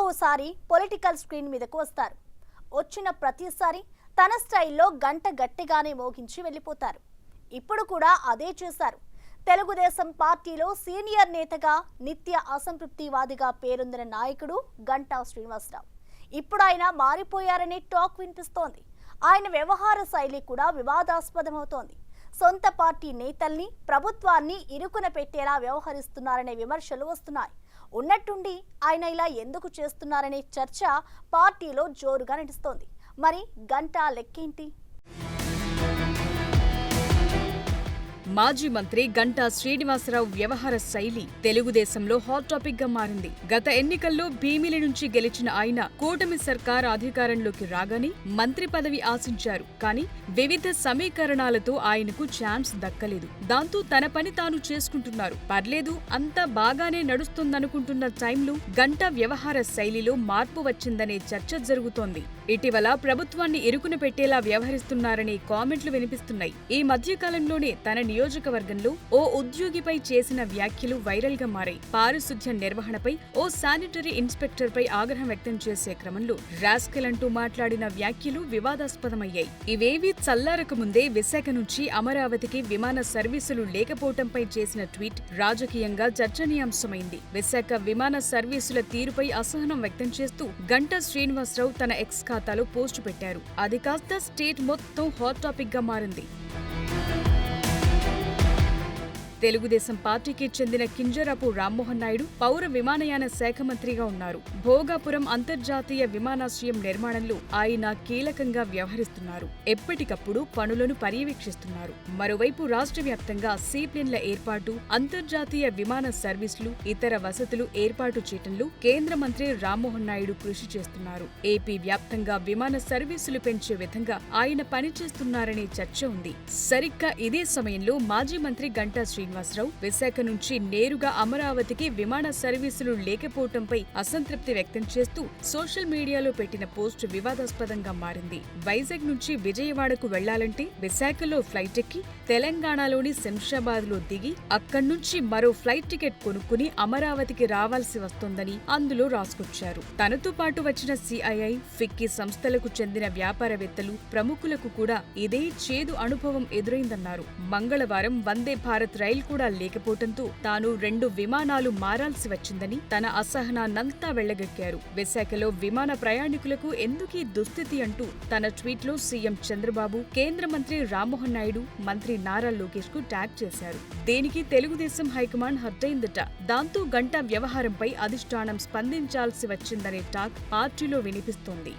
ఓసారి political screen మీదకు వస్తారు. వచ్చిన ప్రతిసారి తన స్టైల్లో గంట గట్టిగానే మోగించి వెళ్ళిపోతారు. ఇప్పుడు కూడా అదే చేశారు. తెలుగుదేశం పార్టీలో సీనియర్ నేతగా, నిత్య అసంతృప్తివాదిగా పేరొందిన నాయకుడు గంటా శ్రీనివాసరావు. ఇప్పుడు ఆయన మారిపోయారనే టాక్ వినిపిస్తోంది. ఆయన వ్యవహార శైలి కూడా వివాదాస్పదమవుతోంది. సొంత పార్టీ నేతల్ని, ప్రభుత్వాన్ని ఇరుకున పెట్టేలా వ్యవహరిస్తున్నారనే విమర్శలు వస్తున్నాయి. ఉన్నట్టుండి ఆయన ఇలా ఎందుకు చేస్తున్నారనే చర్చ పార్టీలో జోరుగా నడుస్తోంది. మరి గంటా లెక్కేంటి? మాజీ మంత్రి గంటా శ్రీనివాసరావు వ్యవహార శైలి తెలుగుదేశంలో హాట్ టాపిక్ గా మారింది. గత ఎన్నికల్లో భీమిలి నుంచి గెలిచిన ఆయన కూటమి సర్కార్ అధికారంలోకి రాగానే మంత్రి పదవి ఆశించారు. కానీ వివిధ సమీకరణాలతో ఆయనకు ఛాన్స్ దక్కలేదు. దాంతో తన పని తాను చేసుకుంటున్నారు. పర్లేదు, అంతా బాగానే నడుస్తుందనుకుంటున్న టైంలో గంటా వ్యవహార శైలిలో మార్పు వచ్చిందనే చర్చ జరుగుతోంది. ఇటీవల ప్రభుత్వాన్ని ఇరుకున పెట్టేలా వ్యవహరిస్తున్నారనే కామెంట్లు వినిపిస్తున్నాయి. ఈ మధ్యకాలంలోనే తన నియోజకవర్గంలో ఓ ఉద్యోగిపై చేసిన వ్యాఖ్యలు వైరల్ గా మారాయి. పారిశుధ్య నిర్వహణపై ఓ శానిటరీ ఇన్స్పెక్టర్ పై ఆగ్రహం వ్యక్తం చేసే క్రమంలో రాస్కెల్ అంటూ మాట్లాడిన వ్యాఖ్యలు వివాదాస్పదమయ్యాయి. ఇవేవీ చల్లారక ముందే విశాఖ నుంచి అమరావతికి విమాన సర్వీసులు లేకపోవడంపై చేసిన ట్వీట్ రాజకీయంగా చర్చనీయాంశమైంది. విశాఖ విమాన సర్వీసుల తీరుపై అసహనం వ్యక్తం చేస్తూ గంటా శ్రీనివాసరావు తన ఎక్స్ ఖాతాలో పోస్టు పెట్టారు. అది కాస్త స్టేట్ మొత్తం హాట్ టాపిక్ గా మారింది. తెలుగుదేశం పార్టీకి చెందిన కింజరాపు రామ్మోహన్ నాయుడు పౌర విమానయాన శాఖ మంత్రిగా ఉన్నారు. భోగాపురం అంతర్జాతీయ విమానాశ్రయం నిర్మాణంలో ఆయన కీలకంగా వ్యవహరిస్తున్నారు. ఎప్పటికప్పుడు పనులను పర్యవేక్షిస్తున్నారు. మరోవైపు రాష్ట్ర వ్యాప్తంగా సీప్లేన్ల ఏర్పాటు, అంతర్జాతీయ విమాన సర్వీసులు, ఇతర వసతులు ఏర్పాటు చేయడంలో కేంద్ర మంత్రి రామ్మోహన్ నాయుడు కృషి చేస్తున్నారు. ఏపీ వ్యాప్తంగా విమాన సర్వీసులు పెంచే విధంగా ఆయన పనిచేస్తున్నారనే చర్చ ఉంది. సరిగ్గా ఇదే సమయంలో మాజీ మంత్రి గంటా శ్రీనివాసరావు విశాఖ నుంచి నేరుగా అమరావతికి విమాన సర్వీసులు లేకపోవడంపై అసంతృప్తి వ్యక్తం చేస్తూ సోషల్ మీడియాలో పెట్టిన పోస్టు వివాదాస్పదంగా మారింది. వైజాగ్ నుంచి విజయవాడకు వెళ్లాలంటే విశాఖలో ఫ్లైట్ ఎక్కి తెలంగాణలోని శంషాబాద్ లో దిగి అక్కడి నుంచి మరో ఫ్లైట్ టికెట్ కొనుక్కుని అమరావతికి రావాల్సి వస్తోందని అందులో రాసుకొచ్చారు. తనతో పాటు వచ్చిన సిఐఐ, ఫిక్కీ సంస్థలకు చెందిన వ్యాపారవేత్తలు, ప్రముఖులకు కూడా ఇదే చేదు అనుభవం ఎదురైందన్నారు. మంగళవారం వందే భారత్ రైలు కూడా లేకపోవడంతో తాను 2 విమానాలు మారాల్సి వచ్చిందని తన అసహనాన్నంతా వెళ్లగక్కారు. విశాఖలో విమాన ప్రయాణికులకు ఎందుకీ దుస్థితి అంటూ తన ట్వీట్లో సీఎం చంద్రబాబు, కేంద్ర మంత్రి రామ్మోహన్ నాయుడు, మంత్రి నారా లోకేష్ కు ట్యాగ్ చేశారు. దీనికి తెలుగుదేశం హైకమాండ్ హర్టైందట. దాంతో గంటా వ్యవహారంపై అధిష్టానం స్పందించాల్సి వచ్చిందనే టాక్ పార్టీలో వినిపిస్తోంది.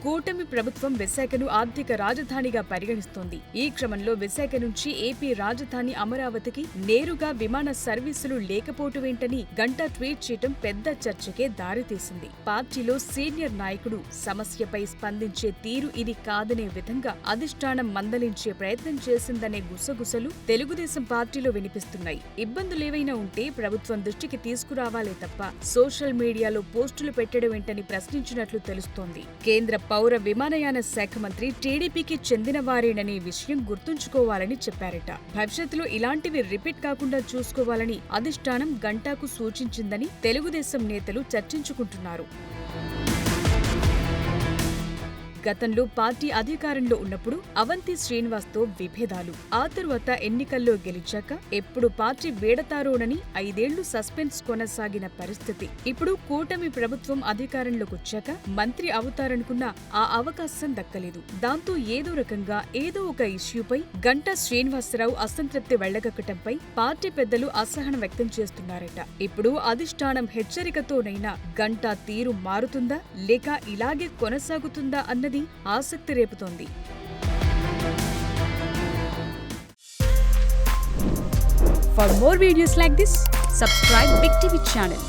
కూటమి ప్రభుత్వం విశాఖను ఆర్థిక రాజధానిగా పరిగణిస్తోంది. ఈ క్రమంలో విశాఖ నుంచి ఏపీ రాజధాని అమరావతికి నేరుగా విమాన సర్వీసులు లేకపోవటమేంటని గంటా ట్వీట్ చేయటం పెద్ద చర్చకే దారితీసింది. పార్టీలో సీనియర్ నాయకుడు సమస్యపై స్పందించే తీరు ఇది కాదనే విధంగా అధిష్టానం మందలించే ప్రయత్నం చేసిందనే గుసగుసలు తెలుగుదేశం పార్టీలో వినిపిస్తున్నాయి. ఇబ్బందులేవైనా ఉంటే ప్రభుత్వం దృష్టికి తీసుకురావాలే తప్ప సోషల్ మీడియాలో పోస్టులు పెట్టడమేంటని ప్రశ్నించినట్లు తెలుస్తోంది. కేంద్ర పౌర విమానయాన శాఖ మంత్రి టీడీపీకి చెందిన వారేననే విషయం గుర్తుంచుకోవాలని చెప్పారట. భవిష్యత్తులో ఇలాంటివి రిపీట్ కాకుండా చూసుకోవాలని అధిష్టానం గంటాకు సూచించిందని తెలుగుదేశం నేతలు చర్చించుకుంటున్నారు. గతంలో పార్టీ అధికారంలో ఉన్నప్పుడు అవంతి శ్రీనివాస్ తో విభేదాలు, ఆ తరువాత ఎన్నికల్లో గెలిచాక ఎప్పుడు పార్టీ వీడతారోనని 5 ఏళ్లు సస్పెన్స్ కొనసాగిన పరిస్థితి. ఇప్పుడు కూటమి ప్రభుత్వం అధికారంలోకొచ్చాక మంత్రి అవుతారనుకున్న ఆ అవకాశం దక్కలేదు. దాంతో ఏదో రకంగా ఏదో ఒక ఇష్యూపై గంటా శ్రీనివాసరావు అసంతృప్తి వెళ్లగక్కటంపై పార్టీ పెద్దలు అసహనం వ్యక్తం చేస్తున్నారట. ఇప్పుడు అధిష్టానం హెచ్చరికతోనైనా గంటా తీరు మారుతుందా లేక ఇలాగే కొనసాగుతుందా అన్నది ఆసక్తి రేపుతోంది. For more videos like this, subscribe Big TV channel.